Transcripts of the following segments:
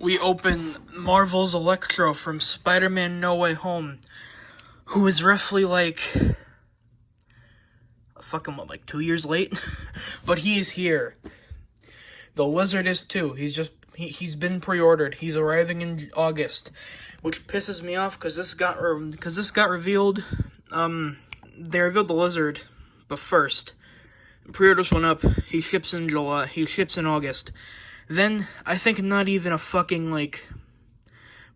we open Marvel's Electro from Spider-Man No Way Home, who is roughly like, fucking what, like 2 years late? But he is here. The Lizard is too. He's been pre-ordered. He's arriving in August, which pisses me off because this got revealed. They revealed the Lizard, but first, pre-orders went up. He ships in July. He ships in August. Then, I think not even a fucking, like,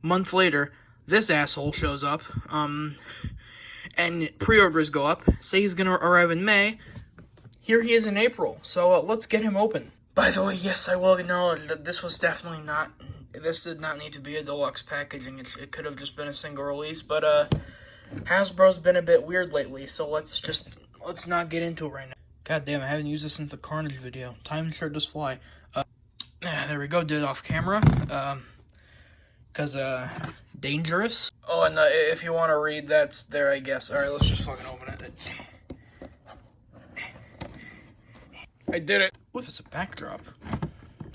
month later, this asshole shows up, and pre-orders go up, say he's gonna arrive in May. Here he is in April, so let's get him open. By the way, yes, I will acknowledge that this was definitely not, this did not need to be a deluxe packaging. It could have just been a single release, but, Hasbro's been a bit weird lately, so let's not get into it right now. God damn, I haven't used this since the Carnage video. Time sure does fly. There we go, did it off camera, cause, dangerous. Oh, and, if you want to read, that's there, I guess. Alright, let's just fucking open it. I did it. What if it's a backdrop?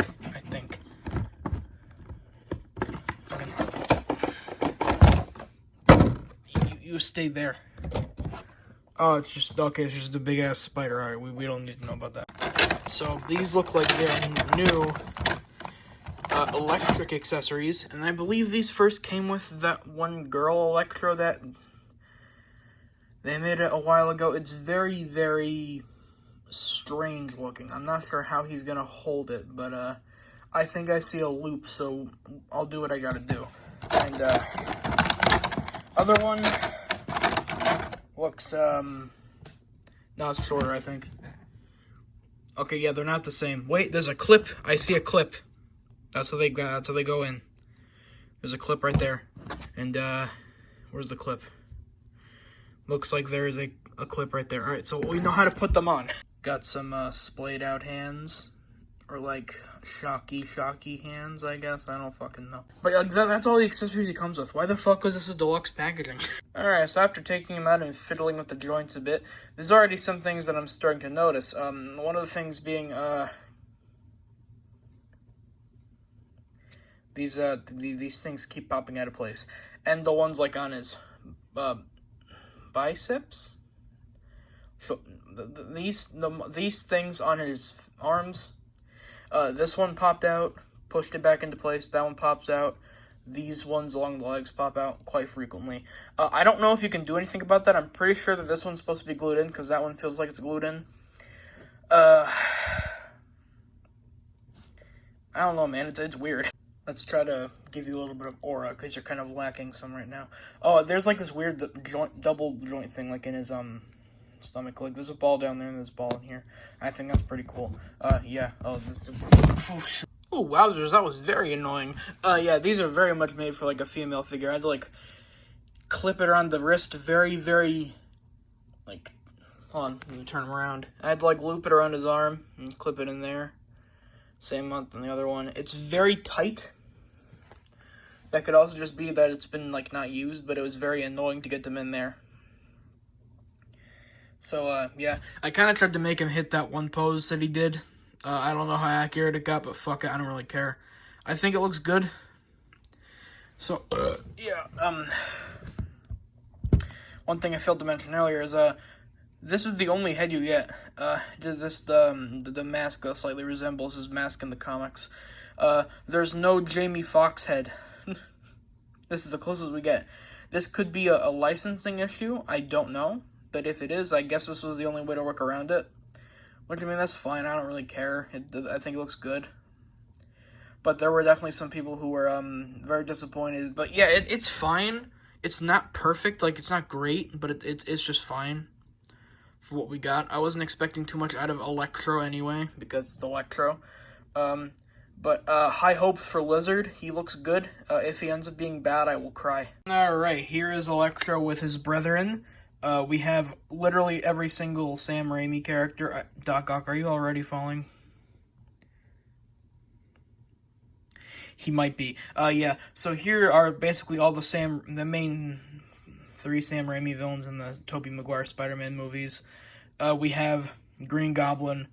I think. Fucking. You stay there. Oh, it's just, okay, it's just a big-ass spider. Alright, we don't need to know about that. So, these look like they're new electric accessories, and I believe these first came with that one girl Electro that they made it a while ago. It's very, very strange looking. I'm not sure how he's gonna hold it, but I think I see a loop, so I'll do what I gotta do. And other one looks not shorter, I think. Okay, yeah, they're not the same. Wait, there's a clip. I see a clip. That's how they go in. There's a clip right there. And where's the clip? Looks like there is a clip right there. All right, so we know how to put them on. Got some splayed out hands, or like shocky hands, I guess. I don't fucking know. But that's all the accessories he comes with. Why the fuck was this a deluxe packaging? Alright, so after taking him out and fiddling with the joints a bit, there's already some things that I'm starting to notice. One of the things being, these things keep popping out of place. And the ones, like, on his, biceps? So, these things on his arms, this one popped out, pushed it back into place, that one pops out. These ones along the legs pop out quite frequently. I don't know if you can do anything about that. I'm pretty sure that this one's supposed to be glued in, because that one feels like it's glued in. I don't know, man. It's weird. Let's try to give you a little bit of aura, because you're kind of lacking some right now. Oh, there's like this weird double joint thing, like in his stomach. Like, there's a ball down there and there's a ball in here. I think that's pretty cool. Yeah. Oh, this is... Oh, wowzers, that was very annoying. Yeah, these are very much made for, like, a female figure. I had to, like, clip it around the wrist very, very, like, hold on, let me turn him around. I had to, like, loop it around his arm and clip it in there. Same month on the other one. It's very tight. That could also just be that it's been, like, not used, but it was very annoying to get them in there. So, yeah, I kind of tried to make him hit that one pose that he did. I don't know how accurate it got, but fuck it, I don't really care. I think it looks good. So, yeah, one thing I failed to mention earlier is, this is the only head you get. The mask slightly resembles his mask in the comics. There's no Jamie Foxx head. This is the closest we get. This could be a licensing issue, I don't know. But if it is, I guess this was the only way to work around it. Which, I mean, that's fine. I don't really care. I think it looks good. But there were definitely some people who were very disappointed. But yeah, it's fine. It's not perfect. Like, it's not great, but it's just fine for what we got. I wasn't expecting too much out of Electro anyway, because it's Electro. But high hopes for Lizard. He looks good. If he ends up being bad, I will cry. Alright, here is Electro with his brethren. We have literally every single Sam Raimi character. Doc Ock, are you already falling? He might be. Yeah, so here are basically all the main 3 Sam Raimi villains in the Tobey Maguire Spider-Man movies. We have Green Goblin,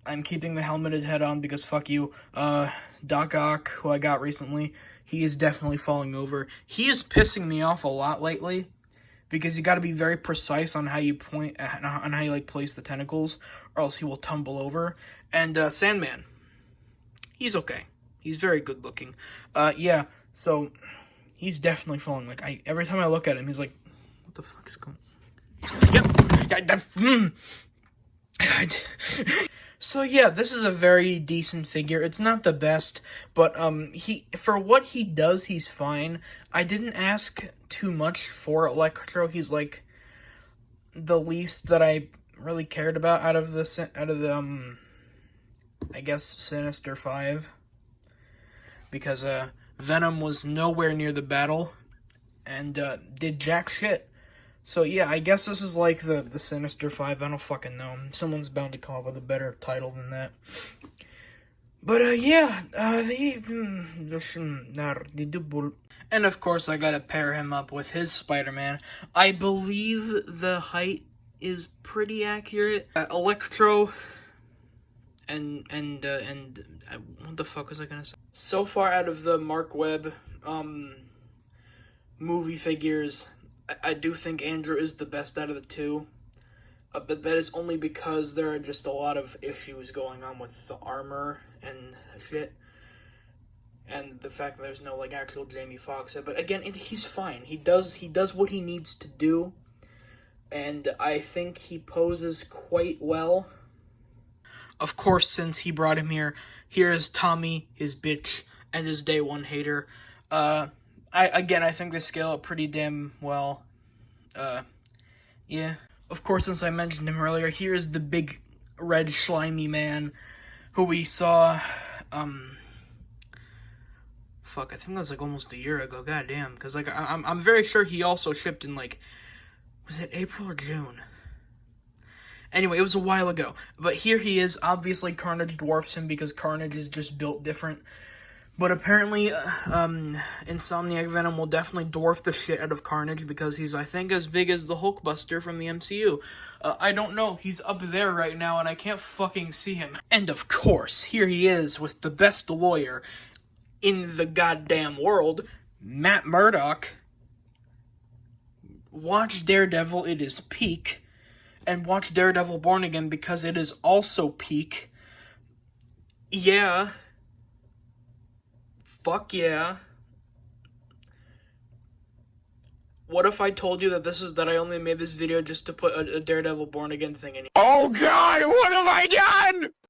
I'm keeping the helmeted head on because fuck you. Doc Ock, who I got recently, he is definitely falling over. He is pissing me off a lot lately because you got to be very precise on how you point, on how you like place the tentacles, or else he will tumble over. And Sandman, he's okay. He's very good looking. Yeah. So he's definitely falling. Like every time I look at him, he's like, "What the fuck's going?" Yep. So yeah, this is a very decent figure. It's not the best, but he for what he does, he's fine. I didn't ask too much for Electro. He's like the least that I really cared about out of the I guess Sinister 5, because Venom was nowhere near the battle and did jack shit. So yeah, I guess this is like the Sinister 5, I don't fucking know. Someone's bound to come up with a better title than that. But yeah, and of course I gotta pair him up with his Spider-Man. I believe the height is pretty accurate. Electro and what the fuck was I gonna say? So far out of the Mark Webb movie figures, I do think Andrew is the best out of the two, but that is only because there are just a lot of issues going on with the armor and shit, and the fact that there's no like actual Jamie Foxx. But again, he's fine. He does what he needs to do, and I think he poses quite well. Of course, since he brought him here, here is Tommy, his bitch, and his day one hater. I think they scale up pretty damn well. Yeah. Of course, since I mentioned him earlier, here's the big red slimy man who we saw, fuck, I think that was like almost a year ago, goddamn, because like, I'm very sure he also shipped in like, was it April or June? Anyway, it was a while ago, but here he is. Obviously, Carnage dwarfs him because Carnage is just built different. But apparently, Insomniac Venom will definitely dwarf the shit out of Carnage because he's, I think, as big as the Hulkbuster from the MCU. I don't know. He's up there right now, and I can't fucking see him. And of course, here he is with the best lawyer in the goddamn world, Matt Murdock. Watch Daredevil, it is peak. And watch Daredevil Born Again because it is also peak. Yeah. Fuck yeah. What if I told you that I only made this video just to put a Daredevil Born Again thing in here? Oh God, what have I done?